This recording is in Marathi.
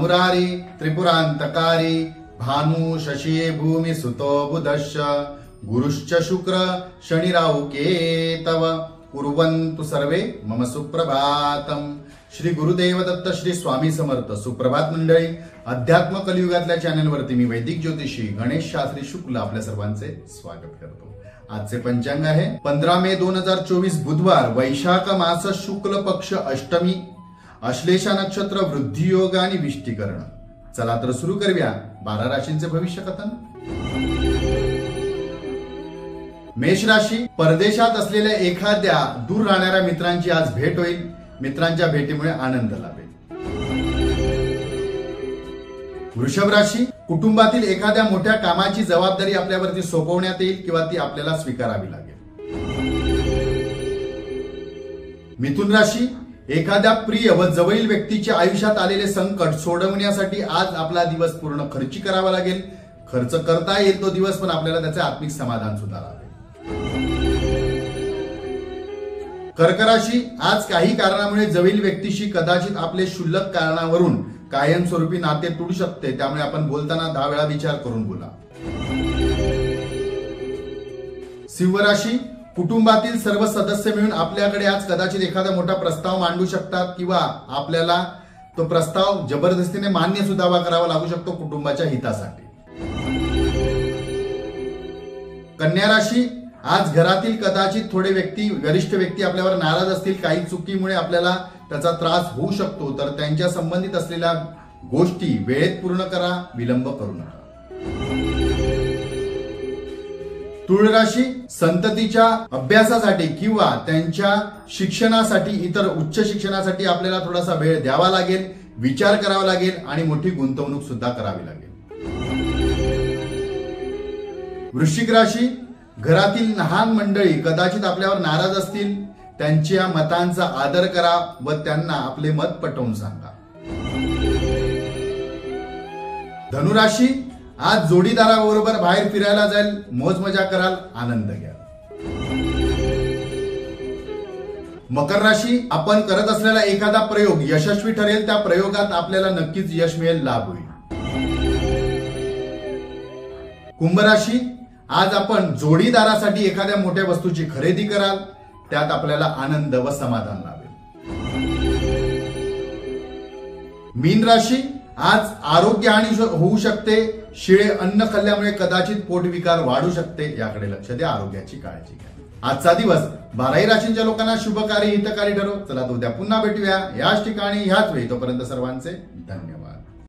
मुरारी त्रिपुरांतकारी भानु शशी भूमी सुतो बुधश्च गुरुश्च शुक्र शनि राहु केतव कुर्वन्तु सर्वे मम सुप्रभातम। श्री गुरुदेव दत्त श्री स्वामी समर्थ। सुप्रभात मंडळी, अध्यात्म कलियुगातल्या चॅनलवरती मी वैदिक ज्योतिषी गणेश शास्त्री शुक्ल आपल्या सर्वांचे स्वागत करतो। आजचे पंचांग आहे 15 मे 2024 बुधवार, वैशाख मास शुक्ल पक्ष अष्टमी, अश्लेषा नक्षत्र, वृद्धी योग आणि विष्टीकरण। चला तर सुरू करूया 12 राशींचे भविष्य कथन। मेष राशी, परदेशात असलेल्या एखाद्या दूर राहणाऱ्या मित्रांची आज भेट होईल। मित्रांच्या भेटीमुळे आनंद लाभेल। वृषभ राशी, कुटुंबातील एखाद्या मोठ्या कामाची जबाबदारी आपल्यावरती सोपवण्यात येईल किंवा ती आपल्याला स्वीकारावी लागेल। मिथुन राशी, एखाद्या प्रिय व जवळील व्यक्तीच्या आयुष्यात आलेले संकट सोडवण्यासाठी आज आपला दिवस पूर्ण खर्ची करावा लागेल। खर्च करता येईल तो दिवस, पण आपल्याला त्याचे आत्मिक समाधान सुद्धा लाभेल। कर्क राशी, आज काही कारणामुळे जवळील व्यक्तीशी कदाचित आपले क्षुल्लक कारणावरून कायमस्वरूपी नाते तुटू शकते, त्यामुळे आपण बोलताना 10 वेळा विचार करून बोला। सिंह राशी, कुटुंबातील सर्व सदस्य मिळून आपल्याकडे आज कदाचित एखादा मोठा प्रस्ताव मांडू शकतात किंवा आपल्याला तो प्रस्ताव जबरदस्तीने मान्य सुद्धा करावा लागू शकतो कुटुंबाच्या हितासाठी। कन्या राशी, आज घरातील कदाचित थोडे वरिष्ठ व्यक्ती आपल्यावर नाराज असतील। काही चुकीमुळे आपल्याला त्याचा त्रास होऊ शकतो, तर त्यांच्या संबंधित असलेल्या गोष्टी वेळेत पूर्ण करा, विलंब करू नका। तुळ राशी, संततीच्या अभ्यासासाठी किंवा त्यांच्या शिक्षणासाठी, इतर उच्च शिक्षणासाठी आपल्याला थोडासा वेळ द्यावा लागेल, विचार करावा लागेल आणि मोठी गुंतवणूक सुद्धा करावी लागेल। वृश्चिक राशी, घरातील लहान मंडळी कदाचित आपल्यावर नाराज असतील। त्यांच्या मतांचा आदर करा व त्यांना आपले मत पटवून सांगा। धनुराशी, आज जोडीदाराबरोबर बाहेर फिरायला जाईल, मौज मजा कराल, आनंद घ्या। मकर राशी, आपण करत असलेला एखादा प्रयोग यशस्वी ठरेल, त्या प्रयोगात आपल्याला नक्कीच यश मिळेल, लाभ होईल। कुंभ राशी, आज आपण जोडीदारासाठी एखाद्या मोठ्या वस्तूची खरेदी कराल, त्यात आपल्याला आनंद व समाधान लाभेल। मीन राशी, आज आरोग्यहानी होऊ शकते। शिळे अन्न खाल्ल्यामुळे कदाचित पोटविकार वाढू शकते, याकडे लक्ष द्या, आरोग्याची काळजी घ्या। आजचा दिवस 12 राशींच्या लोकांना शुभकारी हितकारी ठरो। चला तर उद्या पुन्हा भेटूया याच ठिकाणी ह्याच वेळी। तोपर्यंत सर्वांचे धन्यवाद।